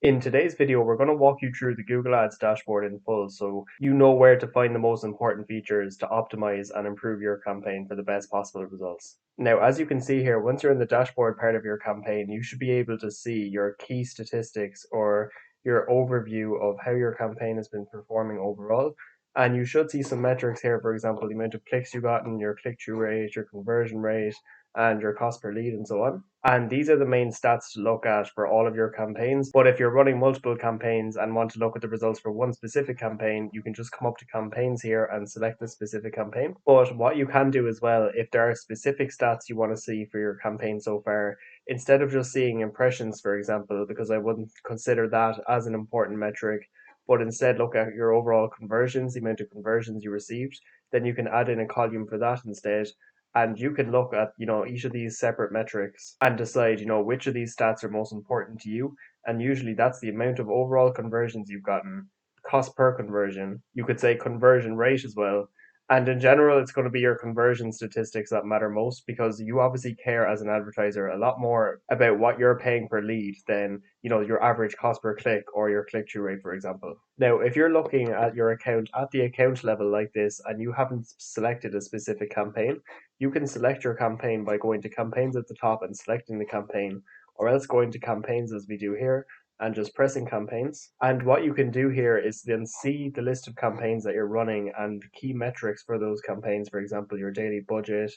In today's video, we're going to walk you through the Google Ads dashboard in full so you know where to find the most important features to optimize and improve your campaign for the best possible results. Now, as you can see here, once you're in the dashboard part of your campaign, you should be able to see your key statistics or your overview of how your campaign has been performing overall. And you should see some metrics here, for example, the amount of clicks you gotten, your click-through rate, your conversion rate, and your cost per lead and so on. And these are the main stats to look at for all of your campaigns. But if you're running multiple campaigns and want to look at the results for one specific campaign, you can just come up to campaigns here and select the specific campaign. But what you can do as well, if there are specific stats you want to see for your campaign so far, instead of just seeing impressions, for example, because I wouldn't consider that as an important metric, but instead look at your overall conversions, the amount of conversions you received, then you can add in a column for that instead, and you can look at each of these separate metrics and decide which of these stats are most important to you. And usually that's the amount of overall conversions you've gotten, cost per conversion, you could say conversion rate as well. And in general, it's going to be your conversion statistics that matter most, because you obviously care as an advertiser a lot more about what you're paying per lead than your average cost per click or your click-through rate, for example. Now, if you're looking at your account at the account level like this and you haven't selected a specific campaign, you can select your campaign by going to campaigns at the top and selecting the campaign, or else going to campaigns as we do here and just pressing campaigns. And what you can do here is then see the list of campaigns that you're running and key metrics for those campaigns. For example, your daily budget,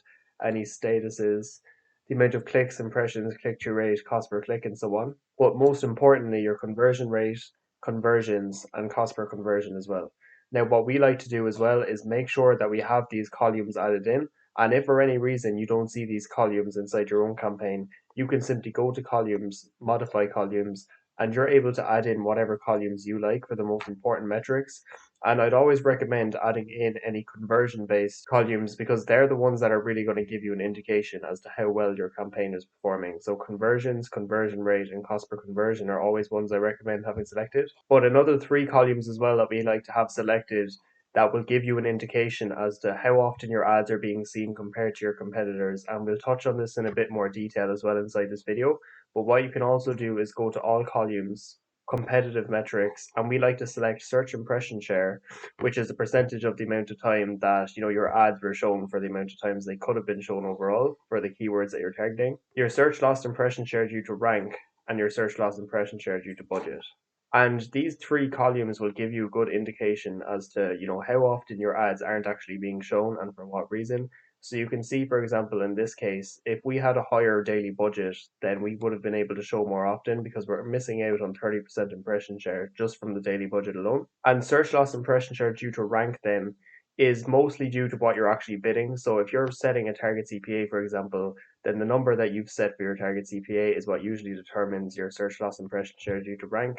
any statuses, the amount of clicks, impressions, click-through rate, cost per click, and so on. But most importantly, your conversion rate, conversions, and cost per conversion as well. Now, what we like to do as well is make sure that we have these columns added in, and if for any reason you don't see these columns inside your own campaign, you can simply go to columns, modify columns, and you're able to add in whatever columns you like for the most important metrics. And I'd always recommend adding in any conversion based columns, because they're the ones that are really going to give you an indication as to how well your campaign is performing. So conversions, conversion rate, and cost per conversion are always ones I recommend having selected. But another three columns as well that we like to have selected that will give you an indication as to how often your ads are being seen compared to your competitors. And we'll touch on this in a bit more detail as well inside this video. But what you can also do is go to all columns, competitive metrics, and we like to select search impression share, which is the percentage of the amount of time that your ads were shown for the amount of times they could have been shown overall for the keywords that you're targeting. Your search loss impression share due to rank, and your search loss impression share due to budget. And these three columns will give you a good indication as to, how often your ads aren't actually being shown and for what reason. So you can see, for example, in this case, if we had a higher daily budget, then we would have been able to show more often, because we're missing out on 30% impression share just from the daily budget alone. And search loss impression share due to rank then is mostly due to what you're actually bidding. So if you're setting a target CPA, for example, then the number that you've set for your target CPA is what usually determines your search loss impression share due to rank.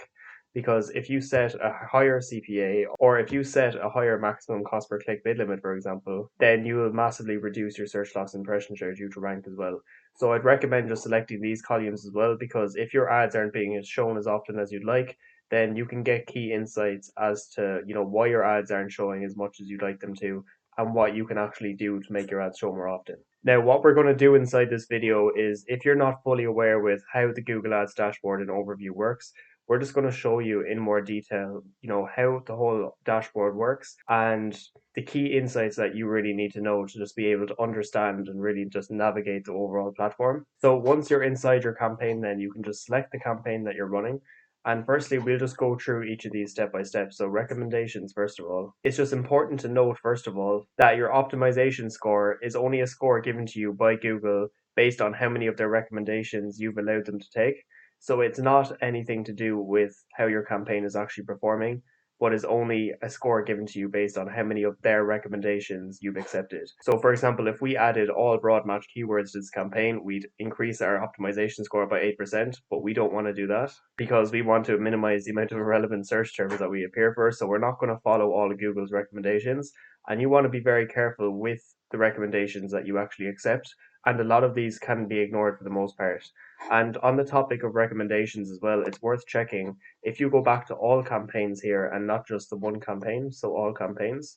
Because if you set a higher CPA, or if you set a higher maximum cost per click bid limit, for example, then you will massively reduce your search loss impression share due to rank as well. So I'd recommend just selecting these columns as well, because if your ads aren't being shown as often as you'd like, then you can get key insights as to why your ads aren't showing as much as you'd like them to, and what you can actually do to make your ads show more often. Now, what we're going to do inside this video is, if you're not fully aware with how the Google Ads dashboard and overview works, we're just going to show you in more detail, how the whole dashboard works and the key insights that you really need to know to just be able to understand and really just navigate the overall platform. So once you're inside your campaign, then you can just select the campaign that you're running. And firstly, we'll just go through each of these step by step. So recommendations, first of all. It's just important to note, first of all, that your optimization score is only a score given to you by Google based on how many of their recommendations you've allowed them to take. So it's not anything to do with how your campaign is actually performing, but is only a score given to you based on how many of their recommendations you've accepted. So for example, if we added all broad match keywords to this campaign, we'd increase our optimization score by 8%, but we don't want to do that because we want to minimize the amount of irrelevant search terms that we appear for. So we're not going to follow all of Google's recommendations, and you want to be very careful with the recommendations that you actually accept. And a lot of these can be ignored for the most part. And on the topic of recommendations as well, it's worth checking if you go back to all campaigns here and not just the one campaign, so all campaigns.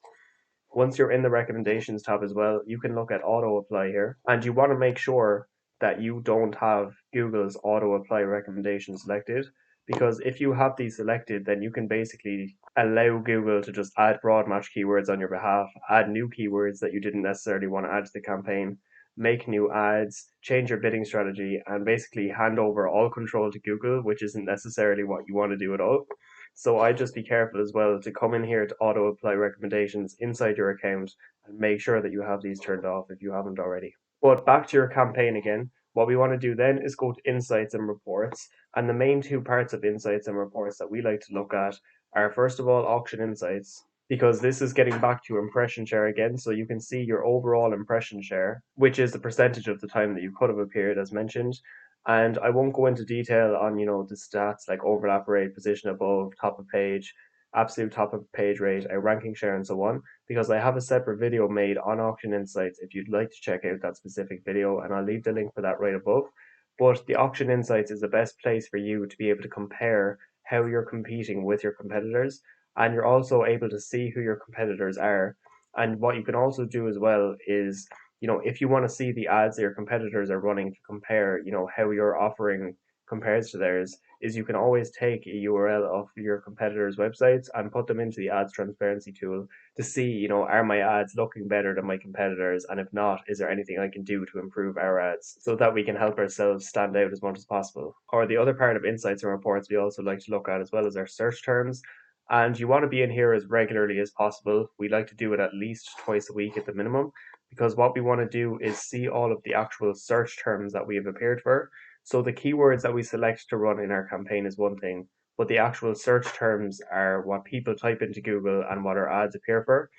Once you're in the recommendations tab as well, you can look at auto apply here, and you want to make sure that you don't have Google's auto apply recommendation selected, because if you have these selected, then you can basically allow Google to just add broad match keywords on your behalf, add new keywords that you didn't necessarily want to add to the campaign, make new ads, change your bidding strategy, and basically hand over all control to Google, which isn't necessarily what you want to do at all. So I just be careful as well to come in here to auto apply recommendations inside your account and make sure that you have these turned off if you haven't already. But back to your campaign again. What we want to do then is go to insights and reports. And the main two parts of insights and reports that we like to look at are, first of all, auction insights, because this is getting back to impression share again. So you can see your overall impression share, which is the percentage of the time that you could have appeared as mentioned. And I won't go into detail on, the stats like overlap rate, position above, top of page, absolute top of page rate, ranking share, and so on, because I have a separate video made on auction insights if you'd like to check out that specific video, and I'll leave the link for that right above. But the auction insights is the best place for you to be able to compare how you're competing with your competitors, and you're also able to see who your competitors are. And what you can also do as well is, if you want to see the ads that your competitors are running to compare, how your offering compares to theirs, is you can always take a URL of your competitors' websites and put them into the ads transparency tool to see, are my ads looking better than my competitors? And if not, is there anything I can do to improve our ads so that we can help ourselves stand out as much as possible? Or the other part of insights and reports we also like to look at as well as our search terms. And you want to be in here as regularly as possible. We like to do it at least twice a week at the minimum, because what we want to do is see all of the actual search terms that we have appeared for. So the keywords that we select to run in our campaign is one thing, but the actual search terms are what people type into Google and what our ads appear for.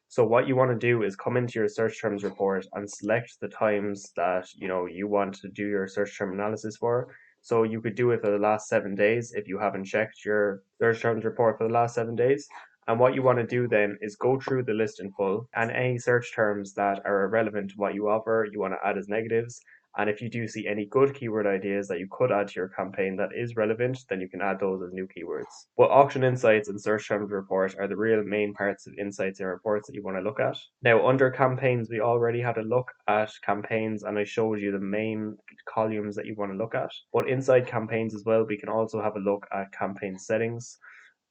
So what you want to do is come into your search terms report and select the times that you want to do your search term analysis for. So you could do it for the last 7 days if you haven't checked your search terms report for the last 7 days. And what you want to do then is go through the list in full, and any search terms that are irrelevant to what you offer, you want to add as negatives. And if you do see any good keyword ideas that you could add to your campaign that is relevant, then you can add those as new keywords. But auction insights and search terms report are the real main parts of insights and reports that you want to look at. Now, under campaigns, we already had a look at campaigns and I showed you the main columns that you want to look at. But inside campaigns as well, we can also have a look at campaign settings.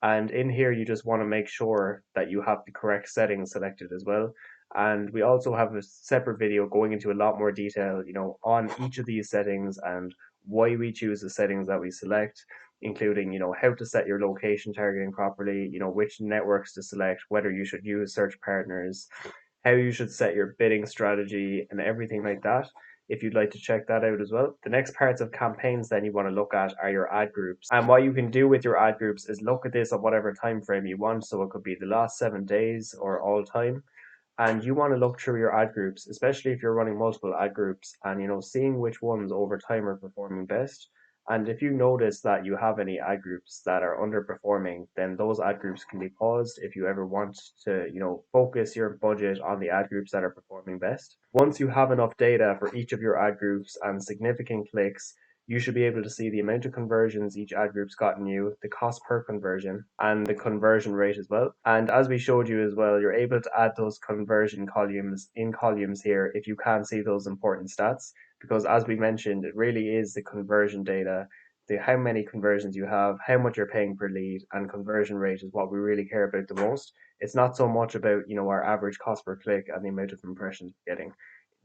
And in here, you just want to make sure that you have the correct settings selected as well. And we also have a separate video going into a lot more detail, on each of these settings and why we choose the settings that we select, including, how to set your location targeting properly, which networks to select, whether you should use search partners, how you should set your bidding strategy, and everything like that. If you'd like to check that out as well. The next parts of campaigns then you want to look at are your ad groups. And what you can do with your ad groups is look at this at whatever time frame you want. So it could be the last 7 days or all time. And you want to look through your ad groups, especially if you're running multiple ad groups, and seeing which ones over time are performing best. And if you notice that you have any ad groups that are underperforming, then those ad groups can be paused if you ever want to, focus your budget on the ad groups that are performing best. Once you have enough data for each of your ad groups and significant clicks, you should be able to see the amount of conversions each ad group's gotten you, the cost per conversion, and the conversion rate as well. And as we showed you as well, you're able to add those conversion columns in columns here if you can see those important stats, because as we mentioned, it really is the conversion data, the how many conversions you have, how much you're paying per lead, and conversion rate is what we really care about the most. It's not so much about, our average cost per click and the amount of impressions we're getting.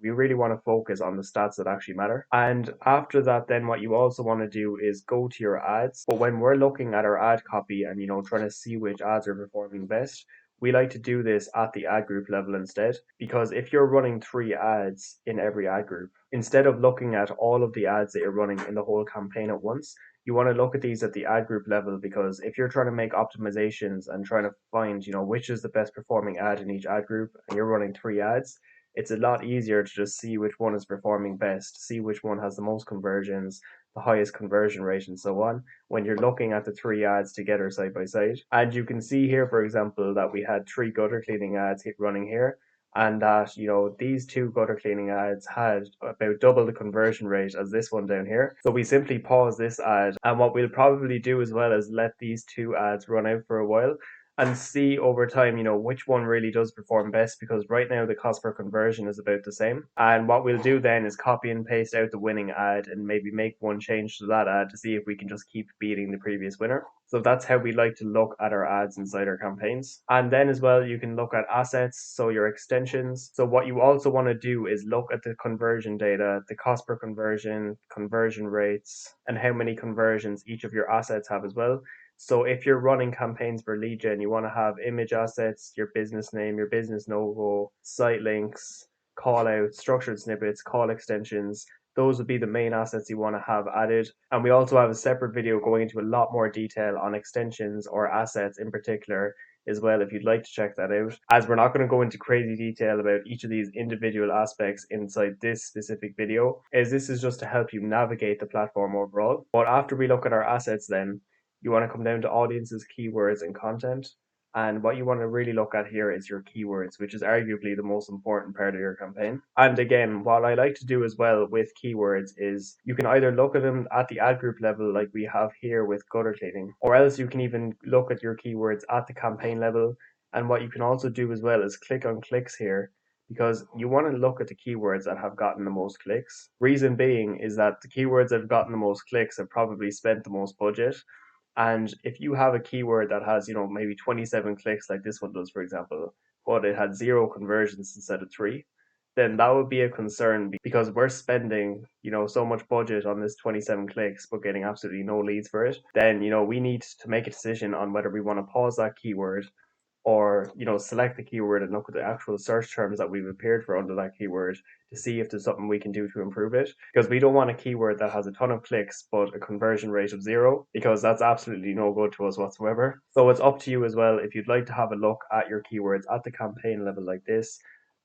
We really want to focus on the stats that actually matter. And after that, then what you also want to do is go to your ads. But when we're looking at our ad copy and, trying to see which ads are performing best, we like to do this at the ad group level instead, because if you're running 3 ads in every ad group, instead of looking at all of the ads that you're running in the whole campaign at once, you want to look at these at the ad group level, because if you're trying to make optimizations and trying to find, which is the best performing ad in each ad group, and you're running 3 ads, it's a lot easier to just see which one is performing best, see which one has the most conversions, the highest conversion rate, and so on, when you're looking at the 3 ads together side by side. And you can see here, for example, that we had 3 gutter cleaning ads running here, and that, these 2 gutter cleaning ads had about double the conversion rate as this one down here. So we simply pause this ad, and what we'll probably do as well is let these 2 ads run out for a while. and see over time, which one really does perform best, because right now the cost per conversion is about the same. And what we'll do then is copy and paste out the winning ad and maybe make one change to that ad to see if we can just keep beating the previous winner. So that's how we like to look at our ads inside our campaigns. And then as well, you can look at assets, so your extensions. So what you also want to do is look at the conversion data, the cost per conversion rates, and how many conversions each of your assets have as well. So if you're running campaigns for lead gen, you want to have image assets, your business name, your business logo, site links, call outs, structured snippets, call extensions. Those would be the main assets you want to have added. And we also have a separate video going into a lot more detail on extensions or assets in particular as well, if you'd like to check that out. As we're not going to go into crazy detail about each of these individual aspects inside this specific video, as this is just to help you navigate the platform overall. But after we look at our assets then, you want to come down to audiences, keywords, and content. And what you want to really look at here is your keywords, which is arguably the most important part of your campaign. And again, what I like to do as well with keywords is you can either look at them at the ad group level, like we have here with gutter cleaning, or else you can even look at your keywords at the campaign level. And what you can also do as well is click on clicks here, because you want to look at the keywords that have gotten the most clicks. Reason being is that the keywords that have gotten the most clicks have probably spent the most budget. And if you have a keyword that has, maybe 27 clicks like this one does, for example, but it had 0 conversions instead of 3, then that would be a concern, because we're spending, so much budget on this 27 clicks, but getting absolutely no leads for it. Then, we need to make a decision on whether we want to pause that keyword, or select the keyword and look at the actual search terms that we've appeared for under that keyword to see if there's something we can do to improve it, because we don't want a keyword that has a ton of clicks but a conversion rate of 0, because that's absolutely no good to us whatsoever. So it's up to you as well if you'd like to have a look at your keywords at the campaign level like this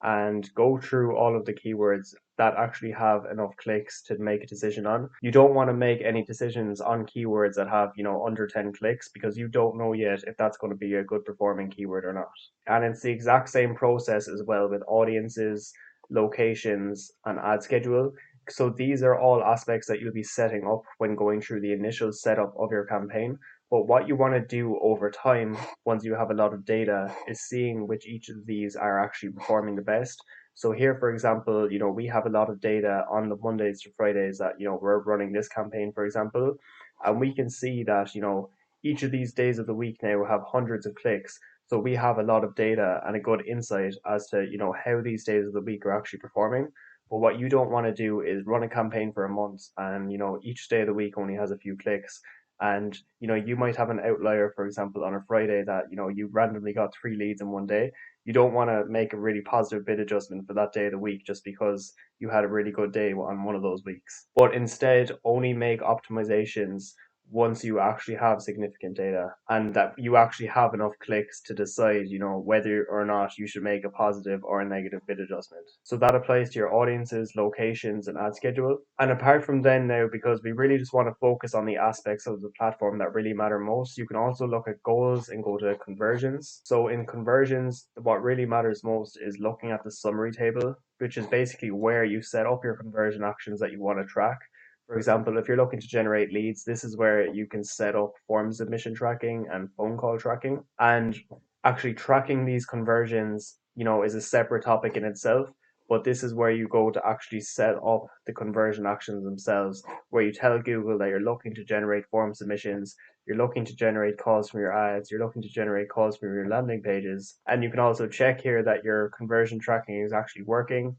and go through all of the keywords that actually have enough clicks to make a decision on. You don't want to make any decisions on keywords that have, under 10 clicks, because you don't know yet if that's going to be a good performing keyword or not. And it's the exact same process as well with audiences, locations, and ad schedule. So these are all aspects that you'll be setting up when going through the initial setup of your campaign. But what you want to do over time, once you have a lot of data, is seeing which each of these are actually performing the best. So here, for example, we have a lot of data on the Mondays to Fridays that, we're running this campaign, for example, and we can see that, each of these days of the week now have hundreds of clicks. So we have a lot of data and a good insight as to, how these days of the week are actually performing. But what you don't want to do is run a campaign for a month and, each day of the week only has a few clicks. And, you might have an outlier, for example, on a Friday that, you randomly got 3 leads in one day. You don't want to make a really positive bid adjustment for that day of the week just because you had a really good day on one of those weeks. But instead, only make optimizations once you actually have significant data and that you actually have enough clicks to decide, whether or not you should make a positive or a negative bid adjustment. So that applies to your audiences, locations, and ad schedule. And apart from then now, because we really just want to focus on the aspects of the platform that really matter most, you can also look at goals and go to conversions. So in conversions, what really matters most is looking at the summary table, which is basically where you set up your conversion actions that you want to track. For example, if you're looking to generate leads, this is where you can set up form submission tracking and phone call tracking. And actually tracking these conversions, is a separate topic in itself. But this is where you go to actually set up the conversion actions themselves, where you tell Google that you're looking to generate form submissions, you're looking to generate calls from your ads, you're looking to generate calls from your landing pages. And you can also check here that your conversion tracking is actually working,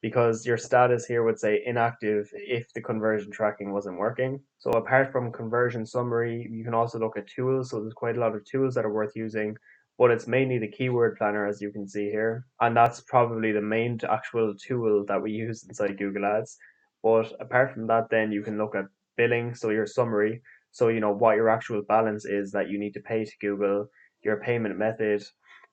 because your status here would say inactive if the conversion tracking wasn't working. So apart from conversion summary, you can also look at tools. So there's quite a lot of tools that are worth using, but it's mainly the keyword planner, as you can see here. And that's probably the main actual tool that we use inside Google Ads. But apart from that, then you can look at billing, so your summary. So, what your actual balance is that you need to pay to Google, your payment method,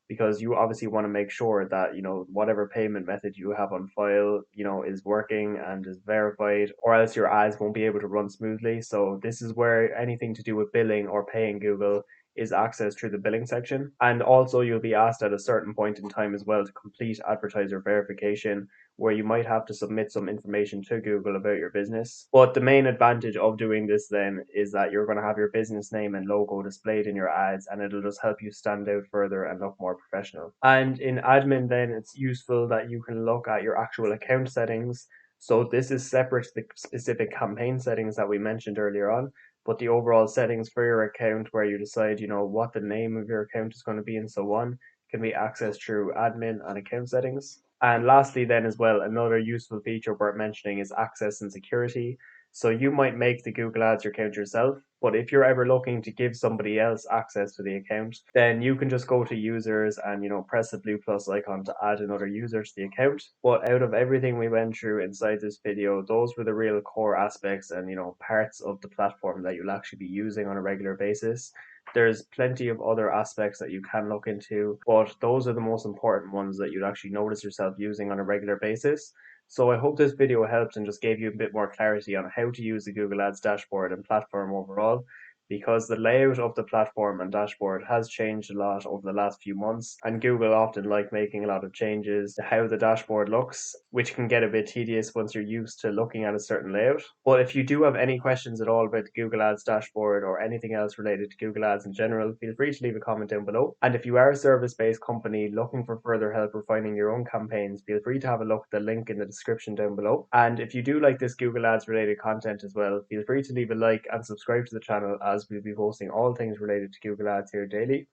because you obviously want to make sure that whatever payment method you have on file is working and is verified, or else your ads won't be able to run smoothly. So this is where anything to do with billing or paying Google is access through the billing section. And also you'll be asked at a certain point in time as well to complete advertiser verification, where you might have to submit some information to Google about your business. But the main advantage of doing this then is that you're going to have your business name and logo displayed in your ads, and it'll just help you stand out further and look more professional. And in admin then, it's useful that you can look at your actual account settings. So this is separate to the specific campaign settings that we mentioned earlier on, but the overall settings for your account, where you decide, what the name of your account is going to be and so on, can be accessed through admin and account settings. And lastly, then as well, another useful feature worth mentioning is access and security. So you might make the Google Ads account yourself, but if you're ever looking to give somebody else access to the account, then you can just go to users and press the blue plus icon to add another user to the account. But out of everything we went through inside this video, those were the real core aspects and parts of the platform that you'll actually be using on a regular basis. There's plenty of other aspects that you can look into, but those are the most important ones that you'd actually notice yourself using on a regular basis. So I hope this video helped and just gave you a bit more clarity on how to use the Google Ads dashboard and platform overall, because the layout of the platform and dashboard has changed a lot over the last few months, and Google often like making a lot of changes to how the dashboard looks, which can get a bit tedious once you're used to looking at a certain layout. But if you do have any questions at all about the Google Ads dashboard or anything else related to Google Ads in general, feel free to leave a comment down below. And if you are a service-based company looking for further help refining your own campaigns, feel free to have a look at the link in the description down below. And if you do like this Google Ads related content as well, feel free to leave a like and subscribe to the channel, as we'll be posting all things related to Google Ads here daily.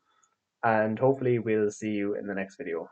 And hopefully we'll see you in the next video.